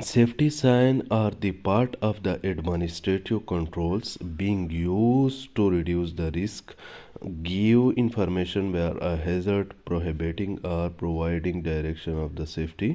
Safety signs are the part of the administrative controls being used to reduce the risk, give information where a hazard, prohibiting or providing direction of the safety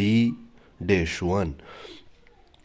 D-1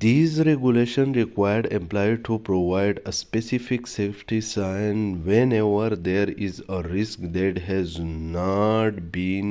these regulation required employer to provide a specific safety sign whenever there is a risk that has not been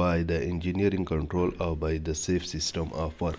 by the engineering control or by the safe system of work।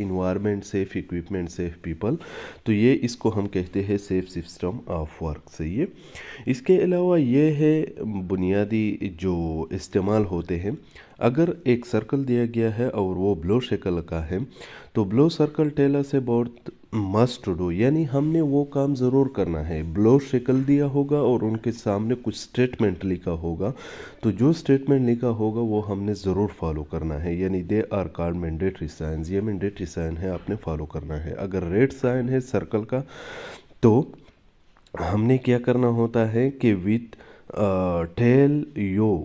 environment safe, equipment safe, people. تو یہ اس کو ہم کہتے ہیں safe system of work. صحیح ہے. اس کے علاوہ یہ ہے بنیادی جو استعمال ہوتے ہیں. اگر ایک سرکل دیا گیا ہے اور وہ بلو شکل کا ہے تو blue circle tell us about must do, یعنی ہم نے وہ کام ضرور کرنا ہے. بلو شکل دیا ہوگا اور ان کے سامنے کچھ سٹیٹمنٹ لکھا ہوگا، تو جو سٹیٹمنٹ لکھا ہوگا وہ ہم نے ضرور فالو کرنا ہے. یعنی they are called mandatory signs. یہ مینڈیٹری سائن ہے، آپ نے فالو کرنا ہے. اگر ریڈ سائن ہے سرکل کا تو ہم نے کیا کرنا ہوتا ہے کہ with tell you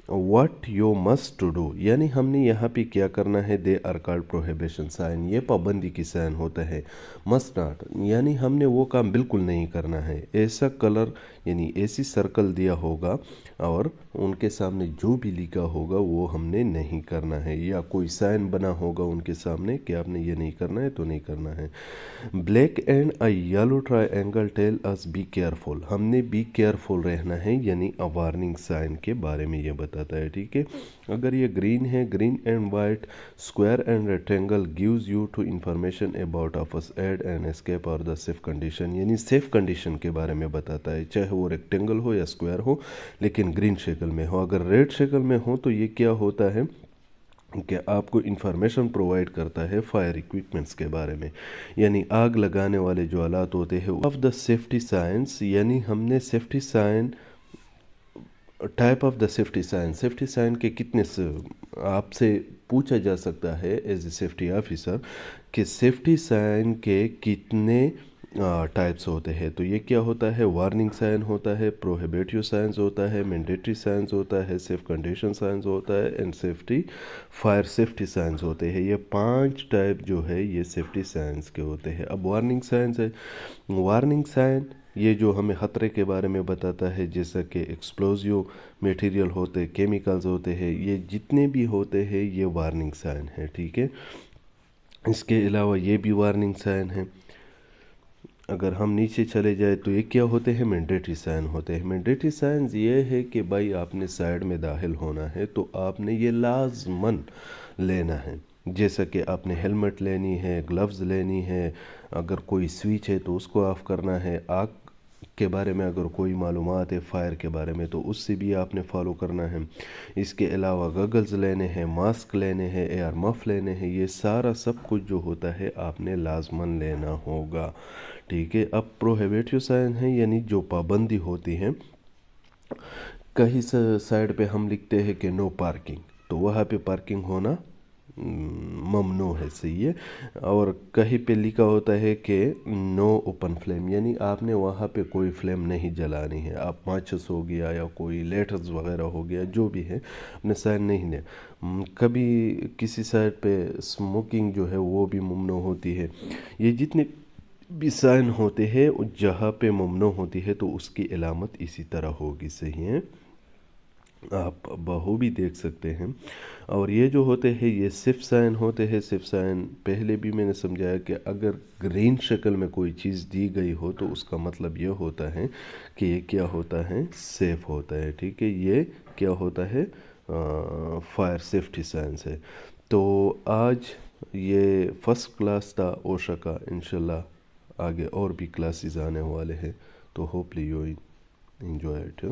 what you must to do, یعنی ہم نے یہاں پہ کیا کرنا ہے. They are called prohibition sign. یہ پابندی کی سائن ہوتا ہے. مسٹ ناٹ یعنی ہم نے وہ کام بالکل نہیں کرنا ہے. ایسا کلر یعنی ایسی سرکل دیا ہوگا اور ان کے سامنے جو بھی لکھا ہوگا وہ ہم نے نہیں کرنا ہے، یا کوئی سائن بنا ہوگا ان کے سامنے کہ آپ نے یہ نہیں کرنا ہے تو نہیں کرنا ہے. Black and a yellow triangle tell us be careful. ہم نے بی کیئرفل رہنا ہے، یعنی وارننگ سائن کے بارے میں یہ بتاتا ہے. ٹھیک ہے. اگر یہ گرین ہے، green and white square and rectangle gives you to information about of us aid and escape اور دا سیف کنڈیشن، یعنی سیف کنڈیشن کے بارے میں بتاتا ہے. چاہے وہ ریکٹینگل ہو یا اسکوائر ہو لیکن گرین شکل میں ہو. اگر ریڈ شکل میں ہو تو یہ کیا ہوتا ہے کہ آپ کو انفارمیشن پرووائڈ کرتا ہے فائر ایکوپمنٹس کے بارے میں، یعنی آگ لگانے والے جو آلات ہوتے ہیں. آف دا سیفٹی سائنس، یعنی ہم نے safety sign type of the safety sign. Safety sign کے کتنے آپ سے پوچھا جا سکتا ہے ایز اے سیفٹی آفیسر کہ سیفٹی سائن کے کتنے ٹائپس ہوتے ہیں. تو یہ کیا ہوتا ہے؟ وارننگ سائن ہوتا ہے، پروہیبیٹیو سائنس ہوتا ہے، مینڈیٹری سائنس ہوتا ہے، سیف کنڈیشن سائنس ہوتا ہے، اینڈ فائر سیفٹی سائنس ہوتے ہیں. یہ 5 ٹائپ جو ہے یہ سیفٹی سائنس کے ہوتے ہیں. اب وارننگ سائنس ہے. وارننگ سائن یہ جو ہمیں خطرے کے بارے میں بتاتا ہے، جیسا کہ ایکسپلوزیو میٹیریل ہوتے، کیمیکلز ہوتے ہیں، یہ جتنے بھی ہوتے ہیں یہ وارننگ سائن ہے. ٹھیک ہے. اس کے علاوہ یہ بھی وارننگ سائن ہے. اگر ہم نیچے چلے جائے تو یہ کیا ہوتے ہیں؟ مینڈیٹری سائن ہوتے ہیں. مینڈیٹری سائنز یہ ہے کہ بھائی آپ نے سائڈ میں داخل ہونا ہے تو آپ نے یہ لازماً لینا ہے. جیسا کہ آپ نے ہیلمٹ لینی ہے، گلوز لینی ہے، اگر کوئی سوئچ ہے تو اس کو آف کرنا ہے. آگ کے بارے میں اگر کوئی معلومات ہے فائر کے بارے میں تو اس سے بھی آپ نے فالو کرنا ہے. اس کے علاوہ گگلز لینے ہیں، ماسک لینے ہیں، ایئر مف لینے ہیں. یہ سارا سب کچھ جو ہوتا ہے آپ نے لازماً لینا ہوگا. ٹھیک ہے. اب پروہیبیٹیو سائن ہے، یعنی جو پابندی ہوتی ہے. کہیں سائڈ پہ ہم لکھتے ہیں کہ نو پارکنگ، تو وہاں پہ پارکنگ ہونا ممنوع ہے. صحیح ہے. اور کہیں پہ لکھا ہوتا ہے کہ نو اوپن فلیم، یعنی آپ نے وہاں پہ کوئی فلیم نہیں جلانی ہے. آپ ماچس ہو گیا یا کوئی لیٹرز وغیرہ ہو گیا جو بھی ہے اپنے سائن نہیں لے. کبھی کسی سائڈ پہ اسموکنگ جو ہے وہ بھی ممنوع ہوتی ہے. یہ جتنے بھی سائن ہوتے ہیں جہاں پہ ممنوع ہوتی ہے تو اس کی علامت اسی طرح ہوگی. صحیح ہے. آپ بہو بھی دیکھ سکتے ہیں. اور یہ جو ہوتے ہیں یہ صف سائن ہوتے ہیں. صف سائن پہلے بھی میں نے سمجھایا کہ اگر گرین شکل میں کوئی چیز دی گئی ہو تو اس کا مطلب یہ ہوتا ہے کہ یہ کیا ہوتا ہے؟ سیف ہوتا ہے. ٹھیک ہے. یہ کیا ہوتا ہے؟ فائر سیفٹی سائنس ہے. تو آج یہ فرسٹ کلاس تھا اوشا کا. انشاءاللہ آگے اور بھی کلاسز آنے والے ہیں تو ہوپلی یو انجوائے اٹ.